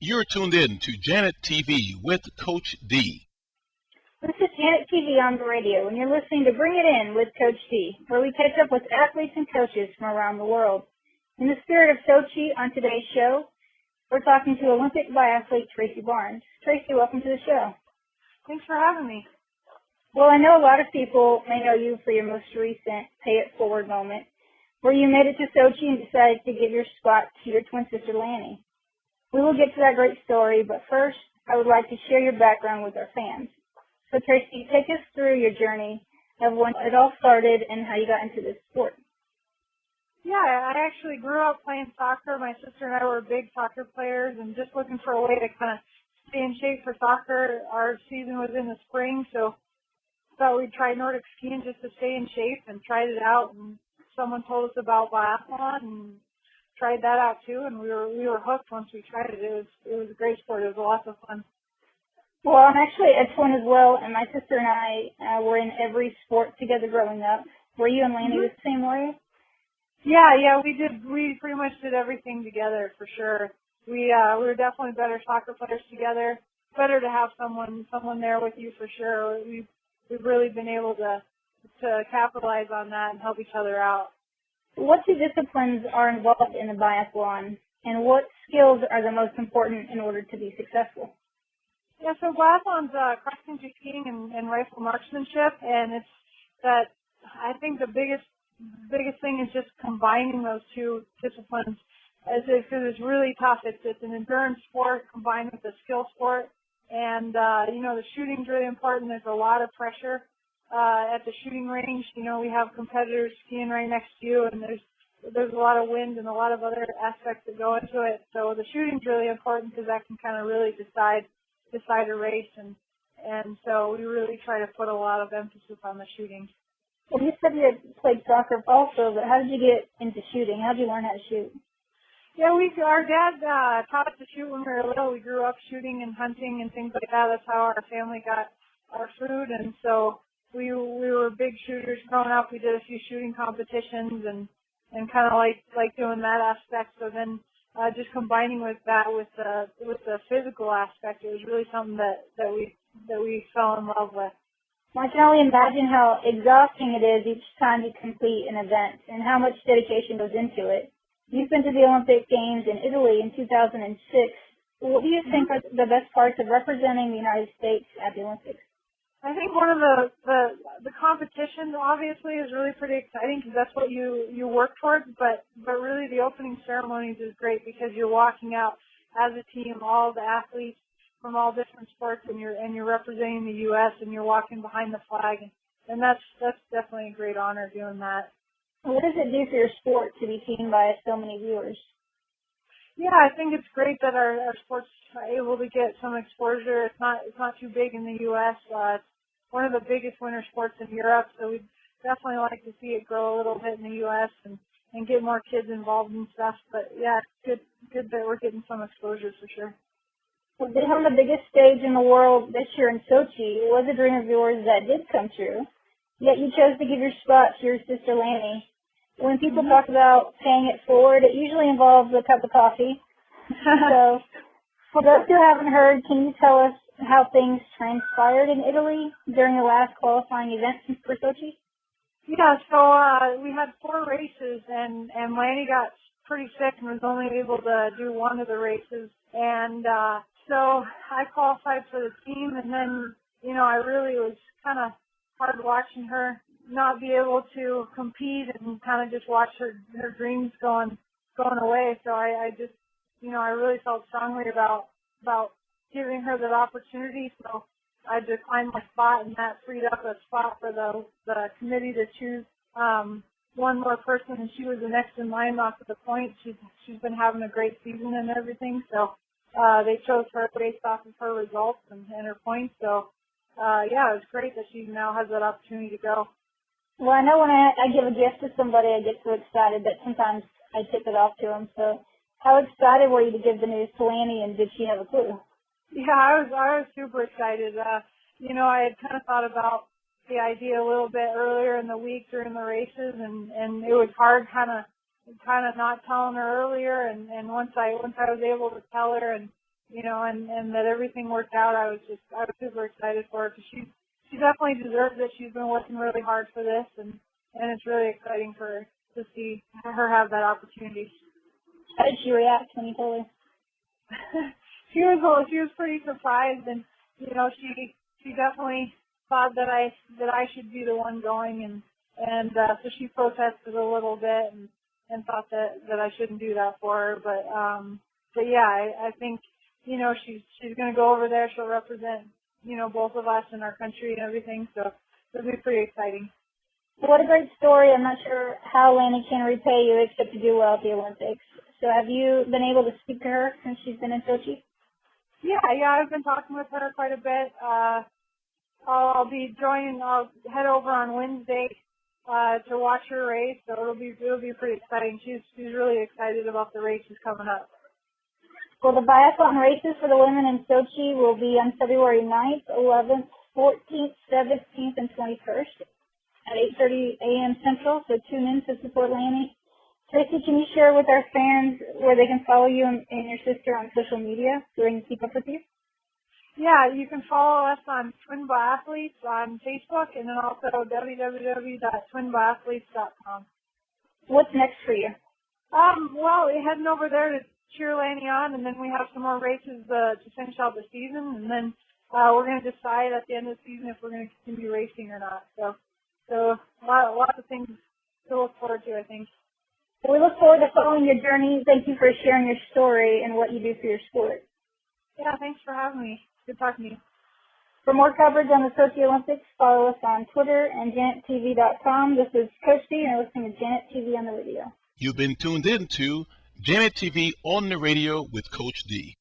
You're tuned in to Janet TV with Coach D. This is Janet TV on the radio, and you're listening to Bring It In with Coach D, where we catch up with athletes and coaches from around the world. In the spirit of Sochi, on today's show, we're talking to Olympic biathlete Tracy Barnes. Tracy, welcome to the show. Thanks for having me. Well, I know a lot of people may know you for your most recent Pay It Forward moment, where you made it to Sochi and decided to give your spot to your twin sister, Lanny. We will get to that great story, but first, I would like to share your background with our fans. So, Tracy, take us through your journey of when it all started and how you got into this sport. Yeah, I actually grew up playing soccer. My sister and I were big soccer players and just looking for a way to kind of stay in shape for soccer. Our season was in the spring, so thought we'd try Nordic skiing just to stay in shape and tried it out. And someone told us about biathlon and tried that out too, and we were hooked once we tried it. It was a great sport. It was lots of fun. Well, I'm actually a twin as well, and my sister and I were in every sport together growing up. Were you and Lanny the same way? Yeah, we did. We pretty much did everything together for sure. We were definitely better soccer players together. Better to have someone there with you for sure. We've really been able to capitalize on that and help each other out. What two disciplines are involved in the biathlon, and what skills are the most important in order to be successful? Yeah, so biathlon's cross-country skiing and rifle marksmanship, and it's that I think the biggest thing is just combining those two disciplines because it's really tough. It's an endurance sport combined with a skill sport, and the shooting's really important. There's a lot of pressure at the shooting range. We have competitors skiing right next to you, and there's a lot of wind and a lot of other aspects that go into it. So the shooting's really important because that can kind of really decide a race, and so we really try to put a lot of emphasis on the shooting. Well, you said you had played soccer also, but how did you get into shooting? How did you learn how to shoot? Yeah, our dad taught us to shoot when we were little. We grew up shooting and hunting and things like that. That's how our family got our food, and so we were big shooters growing up. We did a few shooting competitions and kind of like doing that aspect. So then just combining with that with the physical aspect, it was really something that we fell in love with. Well, I can only imagine how exhausting it is each time you complete an event and how much dedication goes into it. You've been to the Olympic Games in Italy in 2006. What do you think are the best parts of representing the United States at the Olympics? I think one of the competition obviously is really pretty exciting because that's what you work towards. But really the opening ceremonies is great because you're walking out as a team, all the athletes from all different sports, and you're representing the U.S. and you're walking behind the flag, and that's definitely a great honor doing that. What does it do for your sport to be seen by so many viewers? Yeah, I think it's great that our sports are able to get some exposure. It's not too big in the U.S. It's one of the biggest winter sports in Europe, so we'd definitely like to see it grow a little bit in the U.S. and get more kids involved and stuff. But yeah, it's good that we're getting some exposure for sure. Well, being on the biggest stage in the world this year in Sochi was a dream of yours that did come true, yet you chose to give your spot to your sister Lanny. When people talk about paying it forward, it usually involves a cup of coffee. So, for those who haven't heard, can you tell us how things transpired in Italy during the last qualifying event for Sochi? Yeah, so we had 4 races, and Lanny got pretty sick and was only able to do one of the races. And so I qualified for the team, and then, I really was kind of hard watching her not be able to compete and kind of just watch her dreams going away. So I just, I really felt strongly about giving her that opportunity. So I declined my spot, and that freed up a spot for the committee to choose one more person, and she was the next in line off of the points. She's been having a great season and everything, so they chose her based off of her results and her points. So yeah, it was great that she now has that opportunity to go. Well, I know when I give a gift to somebody, I get so excited that sometimes I tip it off to them. So how excited were you to give the news to Lanny, and did she have a clue? Yeah, I was super excited. I had kind of thought about the idea a little bit earlier in the week during the races, and it was hard kind of not telling her earlier, and once I was able to tell her, and and that everything worked out. I was super excited for her because she definitely deserves it. She's been working really hard for this, and it's really exciting for her to see her have that opportunity. How did she react when you told her? She was pretty surprised, and she definitely thought that I should be the one going, and so she protested a little bit and thought that I shouldn't do that for her, but yeah, I think she's going to go over there. She'll represent both of us and our country and everything, so it'll be pretty exciting. What a great story. I'm not sure how Lanny can repay you except to do well at the Olympics. So have you been able to speak to her since she's been in Sochi? Yeah, I've been talking with her quite a bit. I'll head over on Wednesday to watch her race, so it'll be pretty exciting. She's really excited about the races coming up. Well, the biathlon races for the women in Sochi will be on February 9th, 11th, 14th, 17th, and 21st at 8:30 a.m. Central, so tune in to support Lanny. Tracy, can you share with our fans where they can follow you and your sister on social media so they can keep up with you? Yeah, you can follow us on Twin Biathletes on Facebook, and then also www.twinbiathletes.com. What's next for you? Well, we're heading over there to cheer Lanny on, and then we have some more races to finish out the season, and then we're going to decide at the end of the season if we're going to continue racing or not. So lots of things to look forward to, I think. We look forward to following your journey. Thank you for sharing your story and what you do for your sport. Yeah, thanks for having me. Good talking to you. For more coverage on the Sochi Olympics, follow us on Twitter and JanetTV.com. This is Coach D, and you're listening to Janet TV on the radio. You've been tuned in to Janet TV on the radio with Coach D.